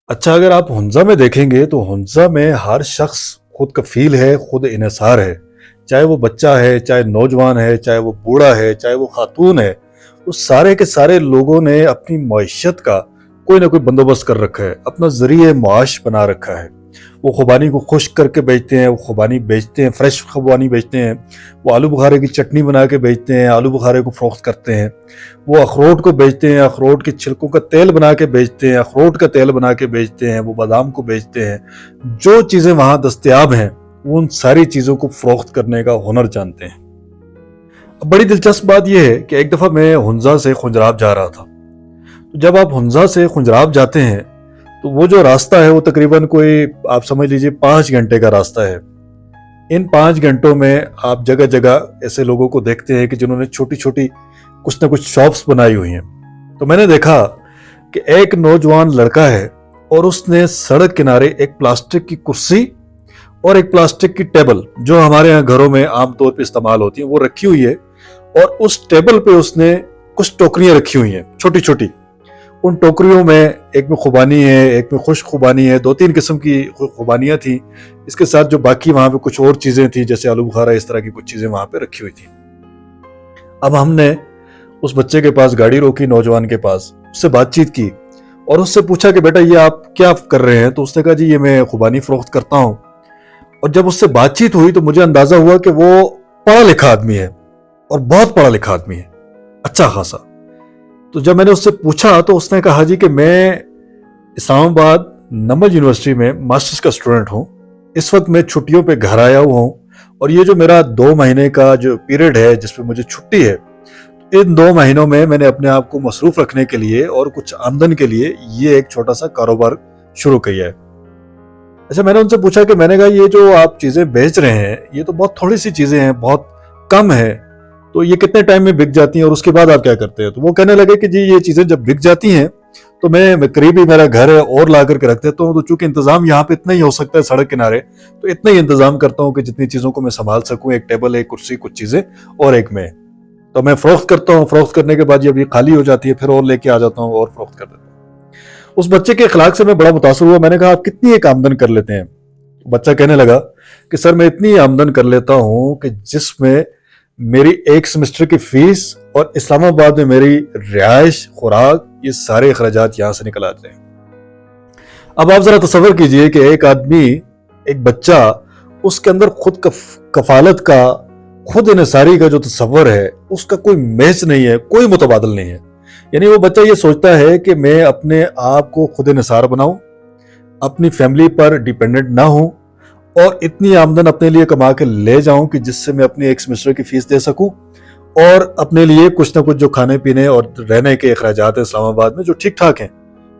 अच्छा, अगर आप हुंज़ा में देखेंगे तो हुंज़ा में हर शख्स खुद कफ़ील है, खुद इन्हिसार है। चाहे वो बच्चा है, चाहे नौजवान है, चाहे वो बूढ़ा है, चाहे वो खातून है, वो सारे के सारे लोगों ने अपनी मईशत का कोई ना कोई बंदोबस्त कर रखा है, अपना ज़रिए मुआश बना रखा है। वो खुबानी को खुश्क करके बेचते हैं, वो खुबानी बेचते हैं, फ्रेश खुबानी बेचते हैं, वो आलू बुखारे की चटनी बना के बेचते हैं, आलू बुखारे को फ़रोख्त करते हैं, वो अखरोट को बेचते हैं, अखरोट के छिलकों का तेल बना के बेचते हैं, अखरोट का तेल बना के बेचते हैं, वो बादाम को बेचते हैं। जो चीज़ें वहाँ दस्तयाब हैं, वो उन सारी चीज़ों को फ़रोख्त करने का हुनर जानते हैं। अब बड़ी दिलचस्प बात यह है कि एक दफ़ा मैं हुंज़ा से खुंजराब जा रहा था। तो जब आप हुंज़ा से खुंजराब जाते हैं तो वो जो रास्ता है वो तकरीबन कोई आप समझ लीजिए 5 घंटे का रास्ता है। इन 5 घंटों में आप जगह जगह ऐसे लोगों को देखते हैं कि जिन्होंने छोटी छोटी कुछ ना कुछ शॉप्स बनाई हुई हैं। तो मैंने देखा कि एक नौजवान लड़का है और उसने सड़क किनारे एक प्लास्टिक की कुर्सी और एक प्लास्टिक की टेबल जो हमारे यहाँ घरों में आमतौर पर इस्तेमाल होती है वो रखी हुई है, और उस टेबल पे उसने कुछ टोकरियां रखी हुई हैं छोटी छोटी। उन टोकरियों में एक में खुबानी है, एक में खुश्क खुबानी है, 2-3 किस्म की खुबानियां थी। इसके साथ जो बाकी वहां पे कुछ और चीजें थी जैसे आलू बुखारा, इस तरह की कुछ चीजें वहां पे रखी हुई थी। अब हमने उस बच्चे के पास गाड़ी रोकी, नौजवान के पास, उससे बातचीत की और उससे पूछा कि बेटा ये आप क्या कर रहे हैं? तो उसने कहा जी ये मैं खुबानी फरोख्त करता हूँ। और जब उससे बातचीत हुई तो मुझे अंदाजा हुआ कि वो पढ़ा लिखा आदमी है और बहुत पढ़ा लिखा आदमी है, अच्छा खासा। तो जब मैंने उससे पूछा तो उसने कहा जी कि मैं इस्लामाबाद नमल यूनिवर्सिटी में मास्टर्स का स्टूडेंट हूँ, इस वक्त मैं छुट्टियों पे घर आया हुआ हूँ और ये जो मेरा 2 महीने का जो पीरियड है जिसमें मुझे छुट्टी है, इन 2 महीनों में मैंने अपने आप को मसरूफ रखने के लिए और कुछ आमदन के लिए ये एक छोटा सा कारोबार शुरू किया है। अच्छा, मैंने उनसे पूछा कि मैंने कहा ये जो आप चीजें बेच रहे हैं ये तो बहुत थोड़ी सी चीजें हैं, बहुत कम है, तो ये कितने टाइम में बिक जाती हैं और उसके बाद आप क्या करते हैं? तो वो कहने लगे कि जी ये चीजें जब बिक जाती हैं तो मैं करीब ही मेरा घर है और ला करके रख देता हूँ। तो चूंकि इंतजाम यहाँ पे इतना ही हो सकता है सड़क किनारे, तो इतना ही इंतजाम करता हूँ कि जितनी चीजों को मैं संभाल सकूँ, एक टेबल, एक कुर्सी, कुछ चीजें और एक मैं, तो मैं फरोख्त करता हूँ। फरोख्त करने के बाद जब ये खाली हो जाती है फिर और लेके आ जाता हूँ और फरोख्त कर देता हूँ। उस बच्चे के अखलाक से मैं बड़ा मुतासर हुआ। मैंने कहा आप कितनी एक आमदन कर लेते हैं? बच्चा कहने लगा कि सर मैं इतनी आमदन कर लेता हूँ कि जिसमें मेरी एक सेमेस्टर की फीस और इस्लामाबाद में मेरी रिहाइश, खुराक, ये सारे अखराजात यहाँ से निकल आते हैं। अब आप जरा तसव्वुर कीजिए कि एक आदमी, एक बच्चा, उसके अंदर खुद कफालत का, खुद इन्हिसारी का जो तसव्वुर है उसका कोई मैच नहीं है, कोई मुतबादल नहीं है। यानी वो बच्चा ये सोचता है कि मैं अपने आप को खुद इन्हिसार बनाऊं, अपनी फैमिली पर डिपेंडेंट ना हूं और इतनी आमदन अपने लिए कमा के ले जाऊं कि जिससे मैं अपनी एक सेमेस्टर की फीस दे सकूं और अपने लिए कुछ ना कुछ जो खाने पीने और रहने के अखराजात है इस्लामाबाद में जो ठीक ठाक हैं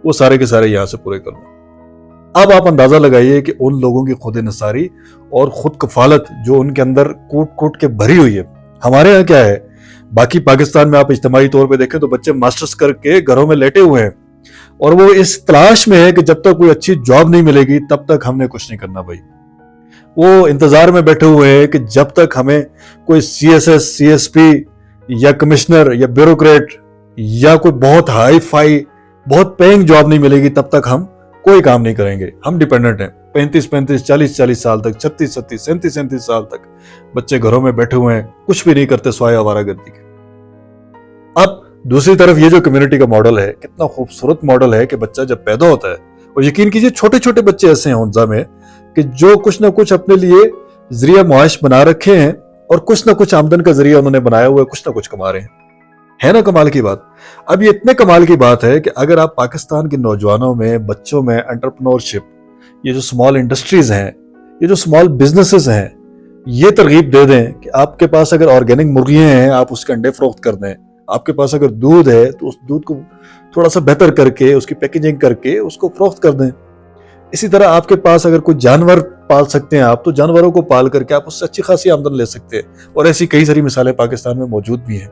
वो सारे के सारे यहाँ से पूरे कर लूं। अब आप अंदाजा लगाइए कि उन लोगों की खुद इन्हिसारी और खुद कफालत जो उनके अंदर कूट कूट के भरी हुई है। हमारे यहाँ क्या है, बाकी पाकिस्तान में आप इज्तिमाई तौर पर देखें तो बच्चे मास्टर्स करके घरों में लेटे हुए हैं और वो इस तलाश में है कि जब तक कोई अच्छी जॉब नहीं मिलेगी तब तक हमने कुछ नहीं करना। भाई वो इंतजार में बैठे हुए हैं कि जब तक हमें कोई CSS, CSP या कमिश्नर या ब्यूरोक्रेट या कोई बहुत हाई फाई, बहुत पेइंग जॉब नहीं मिलेगी तब तक हम कोई काम नहीं करेंगे। हम डिपेंडेंट हैं। 35-35, 40-40 साल तक, 36-37, 37-37 साल तक बच्चे घरों में बैठे हुए हैं, कुछ भी नहीं करते स्वाय आवारागर्दी के। अब दूसरी तरफ ये जो कम्युनिटी का मॉडल है, कितना खूबसूरत मॉडल है कि बच्चा जब पैदा होता है, और यकीन कीजिए छोटे छोटे बच्चे ऐसे हैं हुंज़ा में कि जो कुछ ना कुछ अपने लिए जरिया मुआश बना रखे हैं और कुछ ना कुछ आमदन का जरिया उन्होंने बनाया हुआ है, कुछ ना कुछ कमा रहे हैं। है ना कमाल की बात? अब ये इतने कमाल की बात है कि अगर आप पाकिस्तान के नौजवानों में, बच्चों में एंटरप्रेन्योरशिप, ये जो स्मॉल इंडस्ट्रीज हैं, ये जो स्मॉल बिजनेसेस हैं, ये तरगीब दे दें कि आपके पास अगर ऑर्गेनिक मुर्गियां हैं आप उसके अंडे फरोख्त कर दें, आपके पास अगर दूध है तो उस दूध को थोड़ा सा बेहतर करके उसकी पैकेजिंग करके उसको फरोख्त कर दें। इसी तरह आपके पास अगर कोई जानवर पाल सकते हैं आप, तो जानवरों को पाल करके आप उससे अच्छी खासी आमदन ले सकते हैं। और ऐसी कई सारी मिसालें पाकिस्तान में मौजूद भी हैं।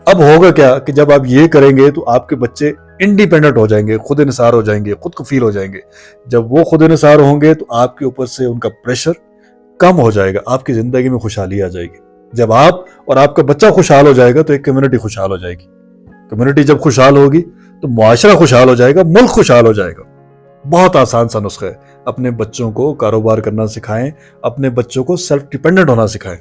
अब होगा क्या कि जब आप ये करेंगे तो आपके बच्चे इंडिपेंडेंट हो जाएंगे, खुद इन्हिसार हो जाएंगे, खुद कफील हो जाएंगे। जब वो खुद इन्हिसार होंगे तो आपके ऊपर से उनका प्रेशर कम हो जाएगा, आपकी जिंदगी में खुशहाली आ जाएगी। जब आप और आपका बच्चा खुशहाल हो जाएगा तो एक कम्युनिटी खुशहाल हो जाएगी। कम्युनिटी जब खुशहाल होगी तो मुआशरा खुशहाल हो जाएगा, मुल्क खुशहाल हो जाएगा। بہت آسان سا نسخہ ہے. اپنے بچوں کو کاروبار کرنا سکھائیں, اپنے بچوں کو سیلف ڈیپینڈنٹ ہونا سکھائیں.